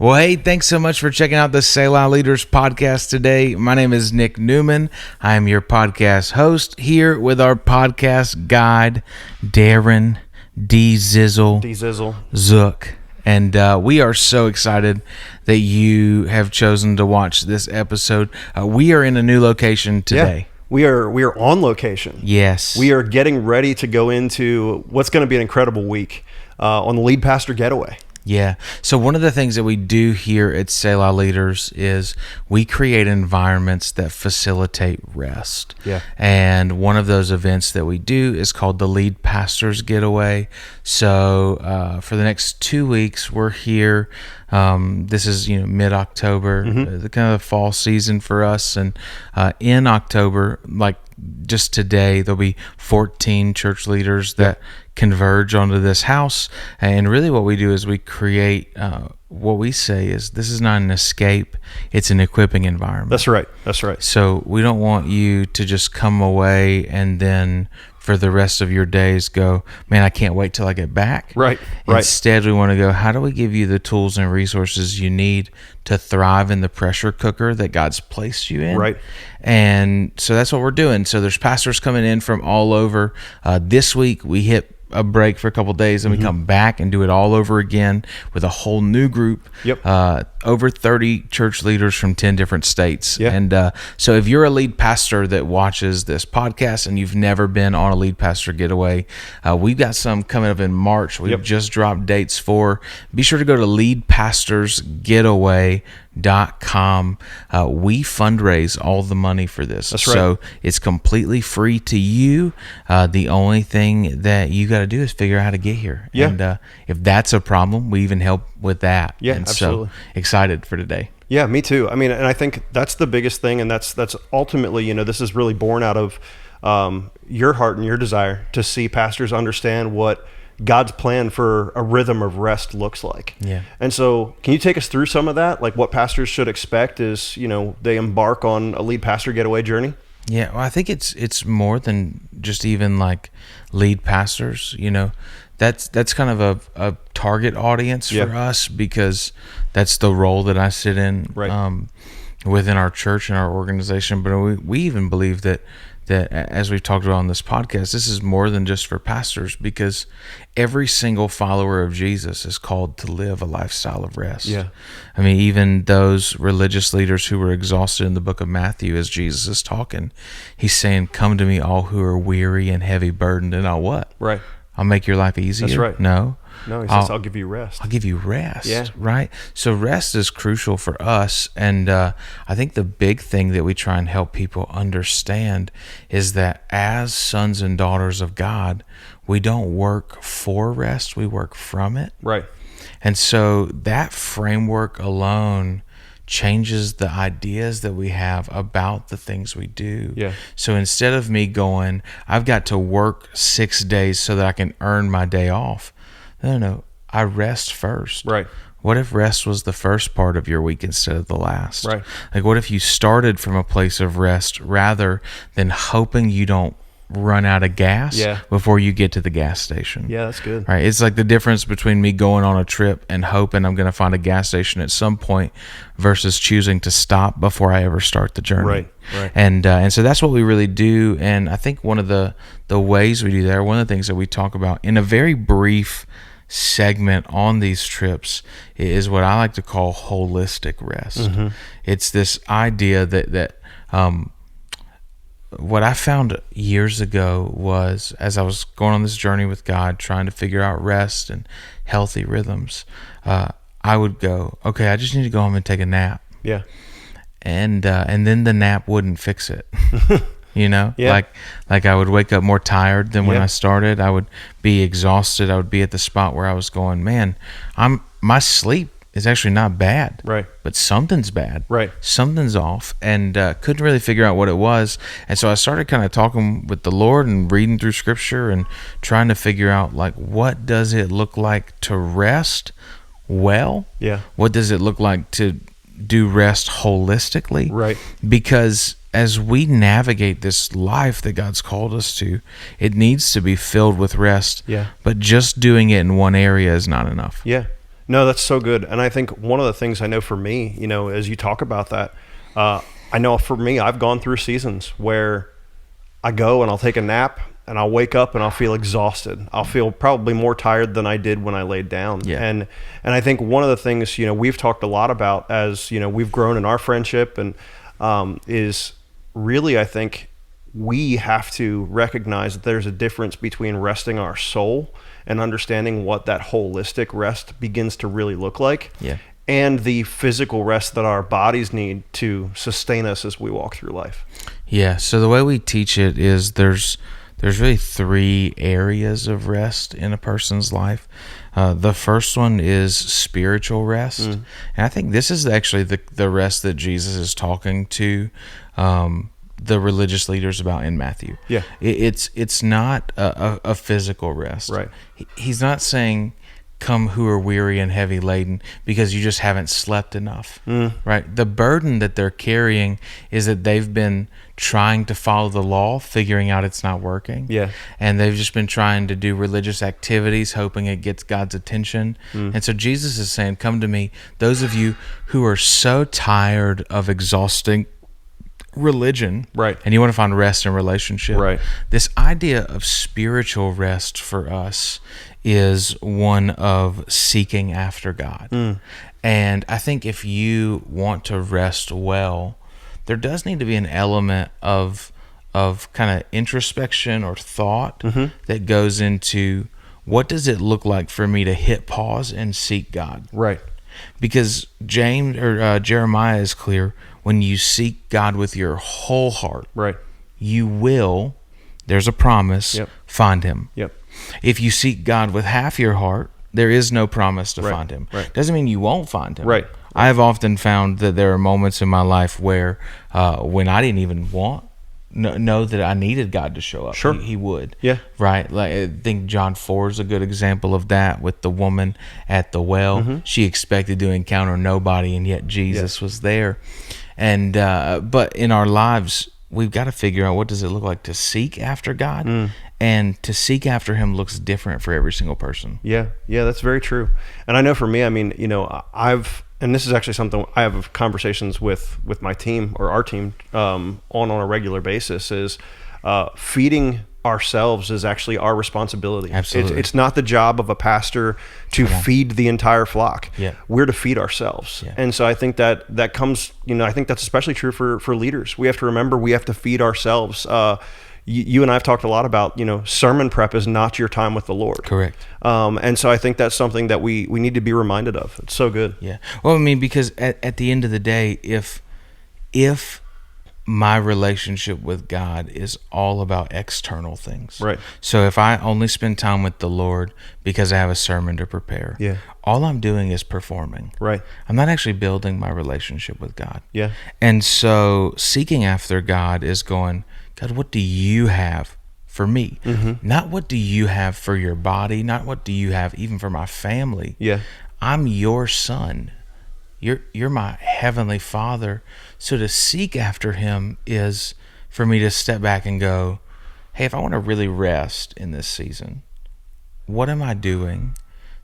Well, hey, thanks so much for checking out the Selah Leaders podcast today. My name is Nick Newman. I am your podcast host here with our podcast guide, Darren D. Zizzle Zook. And we are so excited that you have chosen to watch this episode. We are in a new location today. Yeah. We are on location. Yes. We are getting ready to go into what's going to be an incredible week on the Lead Pastor Getaway. Yeah. So one of the things that we do here at Selah Leaders is we create environments that facilitate rest. Yeah. And one of those events that we do is called the Lead Pastors Getaway. So for the next 2 weeks, we're here. This is mid-October, the kind of the fall season for us. And in October, like just today, there'll be 14 church leaders that converge onto this house. And really what we do is we create what we say is this is not an escape, it's an equipping environment. That's right. So we don't want you to just come away and then for the rest of your days go, man, I can't wait till I get back. Right. Instead, we want to go, how do we give you the tools and resources you need to thrive in the pressure cooker that God's placed you in? Right. And so that's what we're doing. So there's pastors coming in from all over. This week, we hit a break for a couple of days, and we come back and do it all over again with a whole new group. Over 30 church leaders from 10 different states. And so if you're a lead pastor that watches this podcast and you've never been on a Lead Pastor Getaway, we've got some coming up in March. We've just dropped dates for. Be sure to go to leadpastorsgetaway.com. We fundraise all the money for this. That's right. So it's completely free to you. The only thing that you got to do is figure out how to get here. And if that's a problem, we even help with that. And absolutely. So excited for today. Yeah, me too. I mean, and I think that's the biggest thing, and that's ultimately, this is really born out of your heart and your desire to see pastors understand what God's plan for a rhythm of rest looks like. Yeah. And so can you take us through some of that? Like what pastors should expect as, they embark on a Lead Pastor Getaway journey? Yeah, well, I think it's more than just even like lead pastors, That's kind of a target audience for us because that's the role that I sit in within our church and our organization. But we even believe that as we've talked about on this podcast, this is more than just for pastors because every single follower of Jesus is called to live a lifestyle of rest. Yeah. I mean, even those religious leaders who were exhausted in the book of Matthew as Jesus is talking, he's saying, come to me all who are weary and heavy burdened, and I'll what? Right. I'll make your life easier. That's right. No, he says, I'll give you rest. I'll give you rest. Yeah. Right? So rest is crucial for us. And I think the big thing that we try and help people understand is that as sons and daughters of God, we don't work for rest, we work from it. Right. And so that framework alone changes the ideas that we have about the things we do. Yeah. So instead of me going, I've got to work 6 days so that I can earn my day off. No, I rest first. Right. What if rest was the first part of your week instead of the last? Right. Like what if you started from a place of rest rather than hoping you don't run out of gas before you get to the gas station? Yeah, that's good. Right. It's like the difference between me going on a trip and hoping I'm going to find a gas station at some point versus choosing to stop before I ever start the journey. Right. And so that's what we really do. And I think one of the ways we do that, or one of the things that we talk about in a very brief segment on these trips is what I like to call holistic rest. It's this idea that what I found years ago was, as I was going on this journey with God, trying to figure out rest and healthy rhythms, I would go, okay, I just need to go home and take a nap. Yeah. And then the nap wouldn't fix it. Yeah. Like I would wake up more tired than when I started. I would be exhausted. I would be at the spot where I was going, man, my sleep is actually not bad. Right. But something's bad. Right. Something's off, and couldn't really figure out what it was. And so I started kind of talking with the Lord and reading through Scripture and trying to figure out, like, what does it look like to rest well? Yeah. What does it look like to do rest holistically? Right. Because as we navigate this life that God's called us to, it needs to be filled with rest. Yeah. But just doing it in one area is not enough. Yeah. No, that's so good. And I think one of the things I know for me, as you talk about that, I know for me, I've gone through seasons where I go and I'll take a nap and I'll wake up and I'll feel exhausted. I'll feel probably more tired than I did when I laid down. Yeah. And I think one of the things, we've talked a lot about as, we've grown in our friendship and is really, I think we have to recognize that there's a difference between resting our soul and understanding what that holistic rest begins to really look like. Yeah. And the physical rest that our bodies need to sustain us as we walk through life. Yeah. So the way we teach it is there's really 3 areas of rest in a person's life. The first one is spiritual rest. And I think this is actually the rest that Jesus is talking to the religious leaders about in Matthew. Yeah. It's not a physical rest. Right. He's not saying, come who are weary and heavy laden, because you just haven't slept enough. Right. The burden that they're carrying is that they've been trying to follow the law, figuring out it's not working. Yeah. And they've just been trying to do religious activities, hoping it gets God's attention. And so Jesus is saying, come to me, those of you who are so tired of exhausting religion, right, and you want to find rest in relationship, right. This idea of spiritual rest for us is one of seeking after God. And I think if you want to rest well, there does need to be an element of kind of introspection or thought that goes into, what does it look like for me to hit pause and seek God? Right. Because Jeremiah is clear, when you seek God with your whole heart, right, you will, there's a promise, find him. Yep. If you seek God with half your heart, there is no promise to right, find him. Right. Doesn't mean you won't find him. Right. I have often found that there are moments in my life where when I didn't even know that I needed God to show up. Sure. He would. Yeah. Right. Like, I think John 4 is a good example of that with the woman at the well. She expected to encounter nobody, and yet Jesus was there. And but in our lives, we've got to figure out, what does it look like to seek after God? And to seek after him looks different for every single person. Yeah, that's very true. And I know for me, I mean, and this is actually something I have conversations with my team, or our team, on a regular basis, is feeding ourselves is actually our responsibility. Absolutely. It's not the job of a pastor to feed the entire flock. Yeah. We're to feed ourselves. Yeah. And so I think that comes, I think that's especially true for leaders. We have to remember we have to feed ourselves. You and I have talked a lot about, sermon prep is not your time with the Lord. Correct. And so I think that's something that we need to be reminded of. It's so good. Yeah. Well, I mean, because at the end of the day, if my relationship with God is all about external things. Right. So if I only spend time with the Lord because I have a sermon to prepare, all I'm doing is performing. Right. I'm not actually building my relationship with God. Yeah. And so seeking after God is going, God, what do you have for me? Not what do you have for your body, not what do you have even for my family. Yeah. I'm your son. You're my heavenly Father. So to seek after him is for me to step back and go, hey, if I want to really rest in this season, what am I doing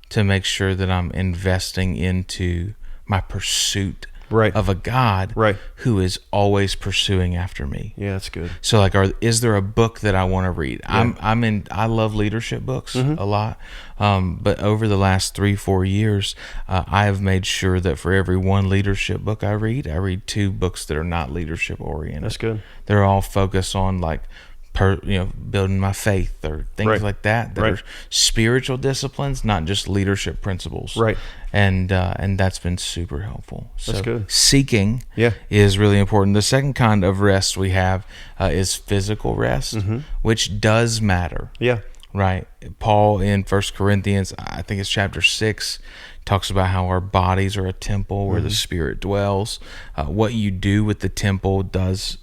to make sure that I'm investing into my pursuit of a God who is always pursuing after me? Yeah, that's good. So like, is there a book that I want to read? I love leadership books a lot. But over the last 3-4 years, I have made sure that for every one leadership book I read 2 books that are not leadership oriented. That's good. They're all focused on like, building my faith or things like that are spiritual disciplines, not just leadership principles. Right. And that's been super helpful. That's good. Seeking is really important. The second kind of rest we have is physical rest, which does matter. Yeah. Right. Paul in 1 Corinthians, I think it's chapter 6, talks about how our bodies are a temple where the Spirit dwells. What you do with the temple does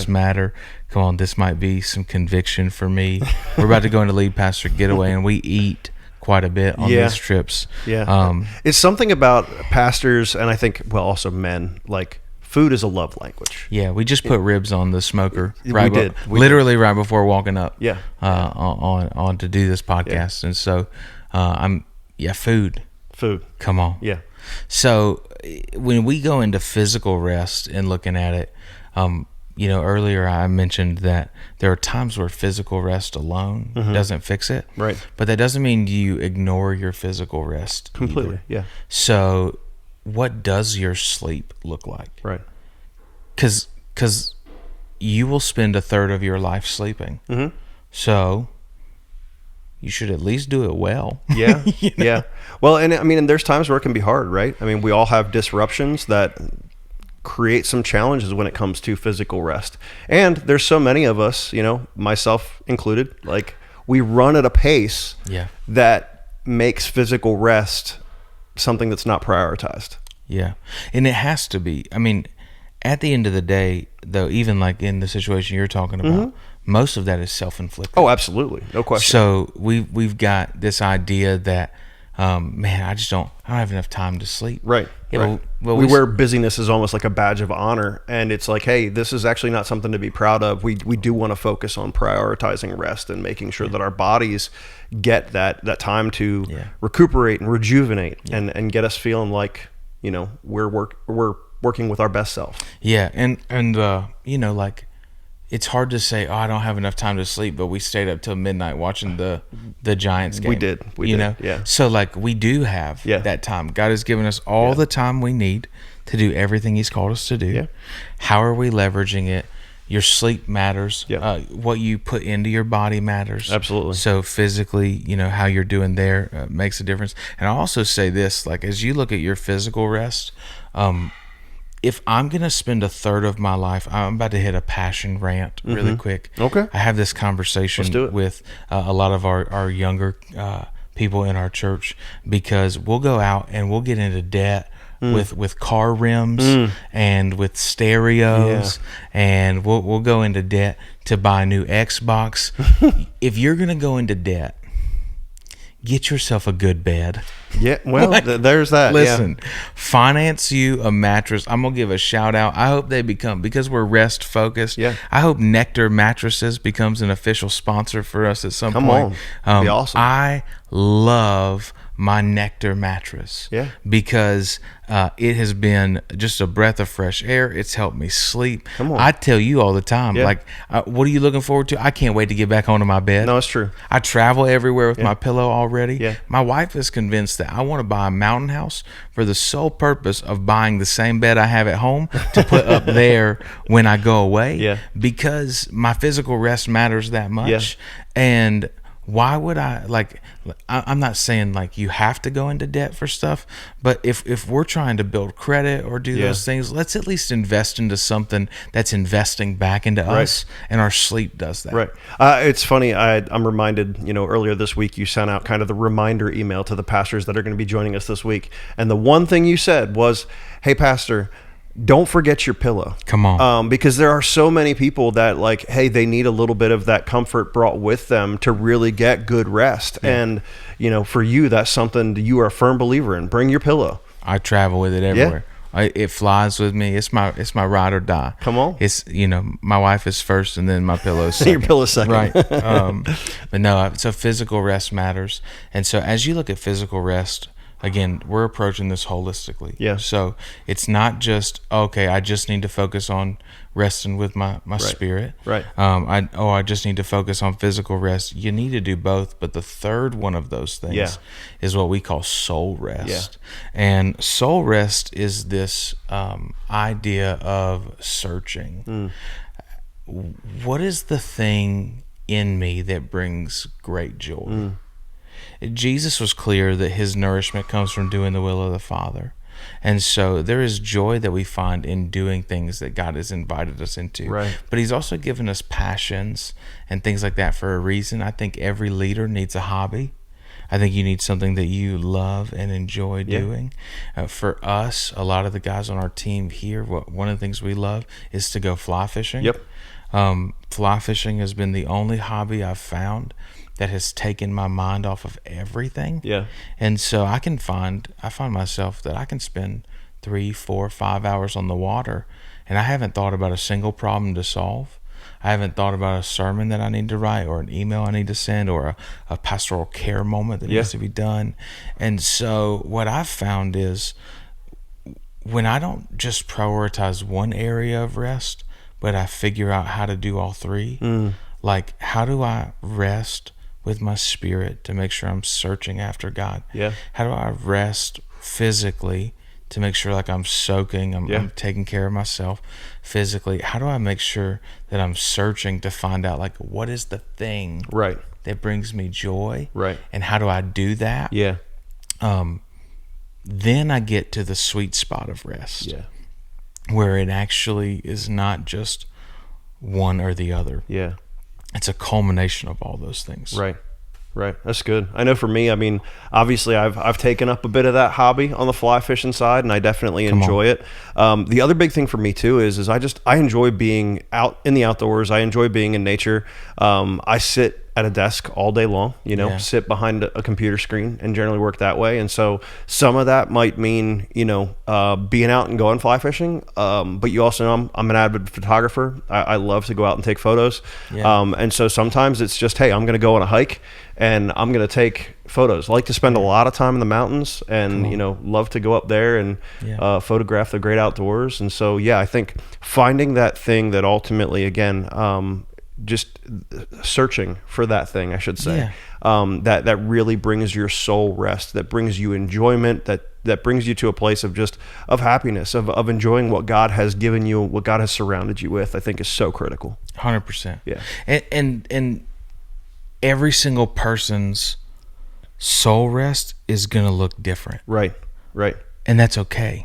matter. Come on, this might be some conviction for me. We're about to go into Lead Pastor Getaway, and we eat quite a bit on these trips. Yeah. It's something about pastors, and I think, also men, like, food is a love language. Yeah, we just put ribs on the smoker. We did. Right before walking up. Yeah. On to do this podcast, and so food. Food. Come on. Yeah. So when we go into physical rest and looking at it, earlier I mentioned that there are times where physical rest alone doesn't fix it. Right. But that doesn't mean you ignore your physical rest Completely. either. Yeah. So what does your sleep look like? Right. Because you will spend a third of your life sleeping. Mm-hmm. So you should at least do it well. Yeah. Yeah. Well, and there's times where it can be hard, right? I mean, we all have disruptions that create some challenges when it comes to physical rest. And there's so many of us, myself included, like we run at a pace that makes physical rest something that's not prioritized. Yeah. And it has to be. I mean, at the end of the day, though, even like in the situation you're talking about, most of that is self-inflicted. Oh, absolutely. No question. So we've got this idea that, I don't have enough time to sleep. Right. Yeah, right. We wear busyness as almost like a badge of honor. And it's like, hey, this is actually not something to be proud of. We do want to focus on prioritizing rest and making sure that our bodies get that time to recuperate and rejuvenate and get us feeling like, we're working with our best self. Yeah. And like, it's hard to say, I don't have enough time to sleep, but we stayed up till midnight watching the Giants game. We did. Yeah. So like we do have that time. God has given us all the time we need to do everything He's called us to do. Yeah. How are we leveraging it? Your sleep matters. Yeah. What you put into your body matters. Absolutely. So physically, how you're doing there makes a difference. And I'll also say this, like as you look at your physical rest, if I'm going to spend a third of my life, I'm about to hit a passion rant really quick. Okay. I have this conversation with a lot of our younger people in our church because we'll go out and we'll get into debt with car rims and with stereos and we'll go into debt to buy a new Xbox. If you're going to go into debt, get yourself a good bed. Yeah, well, there's that. Listen, finance you a mattress. I'm going to give a shout out. I hope they become, because we're rest focused, I hope Nectar Mattresses becomes an official sponsor for us at some point. That'd be awesome. I love my Nectar mattress because it has been just a breath of fresh air. It's helped me sleep. I tell you all the time, like, what are you looking forward to? I can't wait to get back onto my bed. No, it's true. I travel everywhere with my pillow already. My wife is convinced that I want to buy a mountain house for the sole purpose of buying the same bed I have at home to put up there when I go away because my physical rest matters that much. And why would I'm not saying like you have to go into debt for stuff, but if we're trying to build credit or do those things, let's at least invest into something that's investing back into us, and our sleep does that. Right. It's funny. I'm reminded, earlier this week you sent out kind of the reminder email to the pastors that are going to be joining us this week. And the one thing you said was, hey, pastor, don't forget your pillow. Come on. Because there are so many people that like, hey, they need a little bit of that comfort brought with them to really get good rest. And, for you, that's something you are a firm believer in. Bring your pillow. I travel with it everywhere. It flies with me. It's my ride or die. Come on. It's, my wife is first and then my pillow is second. Your pillow's second. Right. But no, so physical rest matters. And so as you look at physical rest, again, we're approaching this holistically. Yeah. So it's not just, okay, I just need to focus on resting with my spirit. Right. I just need to focus on physical rest. You need to do both, but the third one of those things is what we call soul rest. And soul rest is this idea of searching. What is the thing in me that brings great joy? Jesus was clear that his nourishment comes from doing the will of the Father. And so there is joy that we find in doing things that God has invited us into. Right. But he's also given us passions and things like that for a reason. I think every leader needs a hobby. I think you need something that you love and enjoy doing. For us, a lot of the guys on our team here, one of the things we love is to go fly fishing. Fly fishing has been the only hobby I've found that has taken my mind off of everything. And so I find myself that I can spend 3, 4, 5 hours on the water and I haven't thought about a single problem to solve. I haven't thought about a sermon that I need to write, or an email I need to send, or a pastoral care moment that needs to be done. And so what I've found is, when I don't just prioritize one area of rest, but I figure out how to do all three, like, how do I rest with my spirit to make sure I'm searching after God? How do I rest physically to make sure, like, I'm soaking, I'm taking care of myself physically? How do I make sure that I'm searching to find out, like, what is the thing that brings me joy? And how do I do that? Then I get to the sweet spot of rest, where it actually is not just one or the other. It's a culmination of all those things. Right. That's good. I know for me, I mean, obviously I've taken up a bit of that hobby on the fly fishing side, and I definitely enjoy it. The other big thing for me too is I enjoy being out in the outdoors. I enjoy being in nature. I sit at a desk all day long, sit behind a computer screen and generally work that way. And so some of that might mean, being out and going fly fishing. But you also know I'm an avid photographer. I love to go out and take photos. And so sometimes it's just, hey, I'm going to go on a hike and I'm going to take photos. I like to spend a lot of time in the mountains, and, love to go up there and photograph the great outdoors. And so, I think finding that thing that ultimately, again, just searching for that thing, I should say, that really brings your soul rest, that brings you enjoyment, that brings you to a place of happiness, of enjoying what God has given you, what God has surrounded you with, I think is so critical. 100%. And every single person's soul rest is going to look different. Right. And that's okay.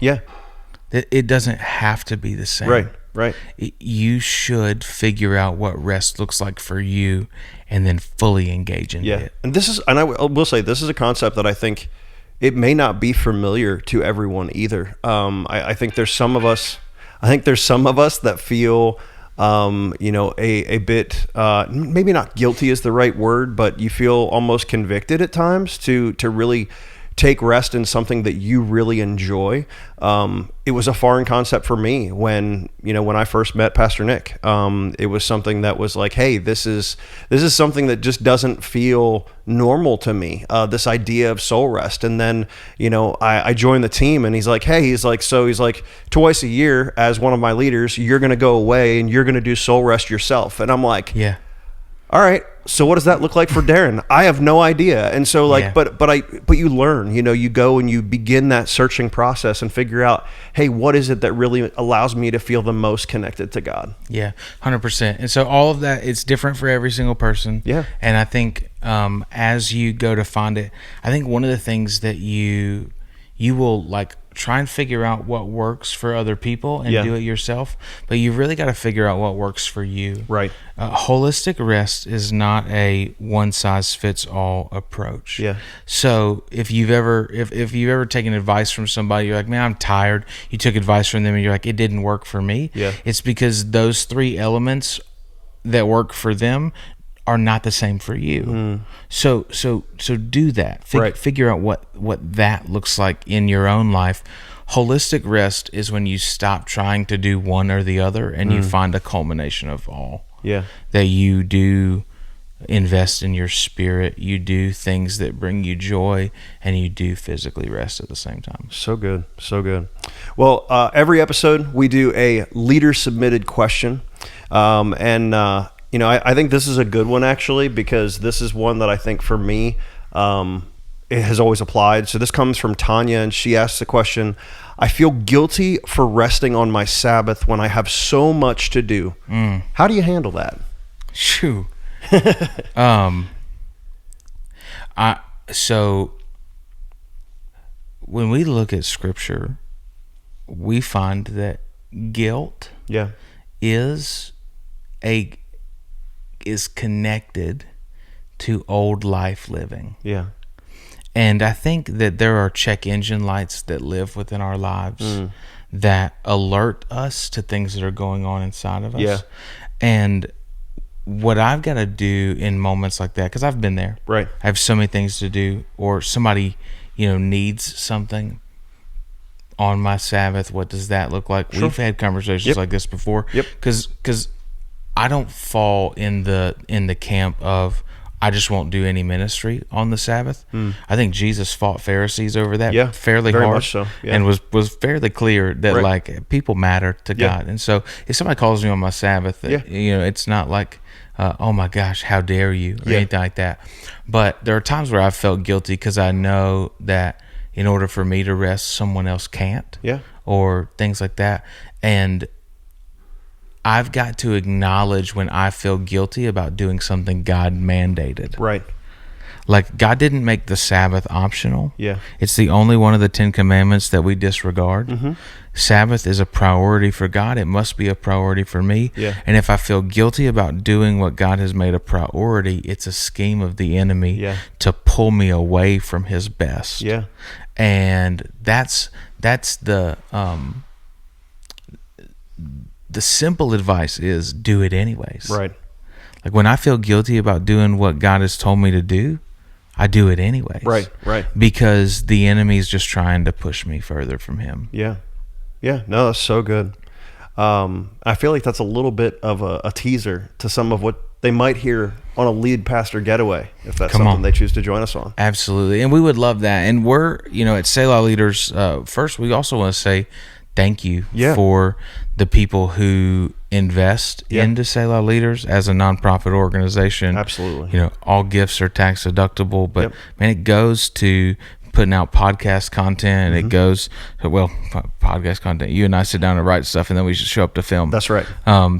It doesn't have to be the same. Right. You should figure out what rest looks like for you, and then fully engage in it. And I will say, this is a concept that I think it may not be familiar to everyone either. I think there's some of us that feel, a bit, maybe not guilty is the right word, but you feel almost convicted at times to really take rest in something that you really enjoy. It was a foreign concept for me when I first met Pastor Nick. It was something that was like, hey, this is something that just doesn't feel normal to me. This idea of soul rest. And then, I joined the team, and he's like, twice a year as one of my leaders, you're going to go away and you're going to do soul rest yourself. And I'm like, all right, so what does that look like for Darren? I have no idea. And so but you learn, you go and you begin that searching process and figure out, hey, what is it that really allows me to feel the most connected to God? 100%. And so all of that, it's different for every single person. And I think as you go to find it, I think one of the things that you will try and figure out what works for other people and do it yourself, but you really got to figure out what works for you. Right. Holistic rest is not a one-size-fits-all approach. So if you've ever taken advice from somebody, you're like, man, I'm tired. You took advice from them and you're like, it didn't work for me. It's because those three elements that work for them are not the same for you. So do that. Figure out what that looks like in your own life. Holistic rest is when you stop trying to do one or the other, and you find a culmination of all. That you do invest in your spirit, you do things that bring you joy, and you do physically rest at the same time. So good. Well, every episode we do a leader submitted question, I think this is a good one, actually, because this is one that I think for me, it has always applied. So this comes from Tanya, and she asks the question, I feel guilty for resting on my Sabbath when I have so much to do. How do you handle that? Shoo. So when we look at Scripture, we find that guilt is connected to old life living. And I think that there are check engine lights that live within our lives that alert us to things that are going on inside of us. And what I've got to do in moments like that, because I've been there. I have so many things to do, or somebody, needs something on my Sabbath. What does that look like? We've had conversations like this before. Because I don't fall in the camp of I just won't do any ministry on the Sabbath. I think Jesus fought Pharisees over that fairly very hard, much so, and was fairly clear that like people matter to God. And so if somebody calls me on my Sabbath, it's not like oh my gosh, how dare you, or anything like that. But there are times where I've felt guilty because I know that in order for me to rest, someone else can't, or things like that. And I've got to acknowledge when I feel guilty about doing something God mandated. Right. Like, God didn't make the Sabbath optional. Yeah. It's the only one of the 10 Commandments that we disregard. Mm-hmm. Sabbath is a priority for God. It must be a priority for me. Yeah. And if I feel guilty about doing what God has made a priority, it's a scheme of the enemy to pull me away from his best. Yeah. And that's the simple advice is do it anyways. Right. Like, when I feel guilty about doing what God has told me to do, I do it anyways. Right. Because the enemy's just trying to push me further from him. Yeah. No, that's so good. I feel like that's a little bit of a teaser to some of what they might hear on a Lead Pastor Getaway, if that's something they choose to join us on. Absolutely. And we would love that. And we're, at Selah Leaders, first, we also want to say thank you for the people who invest into Selah Leaders as a nonprofit organization. Absolutely. All gifts are tax deductible, but man, it goes to putting out podcast content, and it goes to, podcast content. You and I sit down and write stuff, and then we just show up to film. That's right.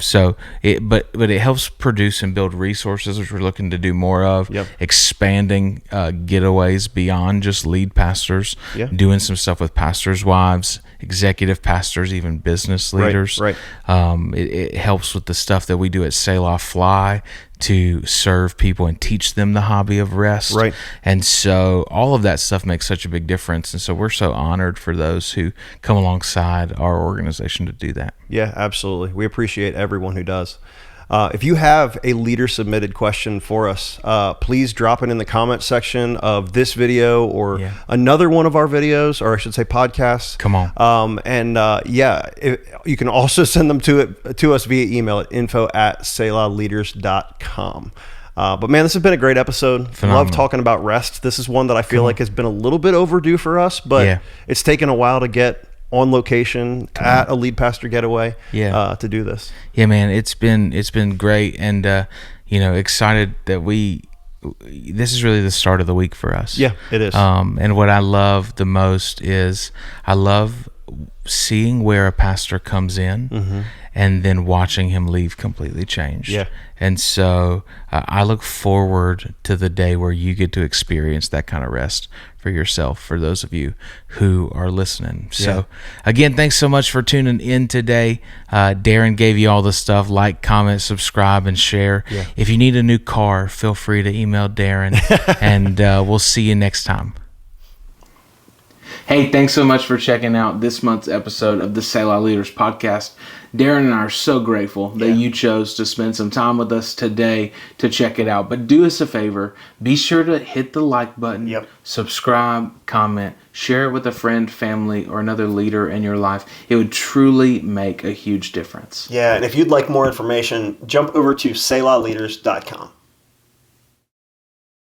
So but it helps produce and build resources, which we're looking to do more of. Expanding getaways beyond just lead pastors. Doing some stuff with pastors' wives, executive pastors, even business leaders. Right. It helps with the stuff that we do at Selah Fly to serve people and teach them the hobby of rest. Right. And so all of that stuff makes such a big difference. And so we're so honored for those who come alongside our organization to do that. Yeah, absolutely. We appreciate everyone who does. If you have a leader submitted question for us, please drop it in the comment section of this video or another one of our videos, or I should say podcasts. Come on. You can also send them to us via email at info@selahleaders.com. But man, this has been a great episode. Phenomenal. Love talking about rest. This is one that I feel like has been a little bit overdue for us, but it's taken a while to get on location at a Lead Pastor Getaway to do this. Yeah, man, it's been great, and excited that this is really the start of the week for us. Yeah, it is. And what I love the most is I love seeing where a pastor comes in and then watching him leave completely changed. Yeah. And so I look forward to the day where you get to experience that kind of rest for yourself, for those of you who are listening. So again, thanks so much for tuning in today. Darren gave you all the stuff. Like, comment, subscribe, and share. If you need a new car, feel free to email Darren, and we'll see you next time. Hey, thanks so much for checking out this month's episode of the Selah Leaders Podcast. Darren and I are so grateful that you chose to spend some time with us today to check it out. But do us a favor, be sure to hit the like button, subscribe, comment, share it with a friend, family, or another leader in your life. It would truly make a huge difference. Yeah, and if you'd like more information, jump over to selahleaders.com.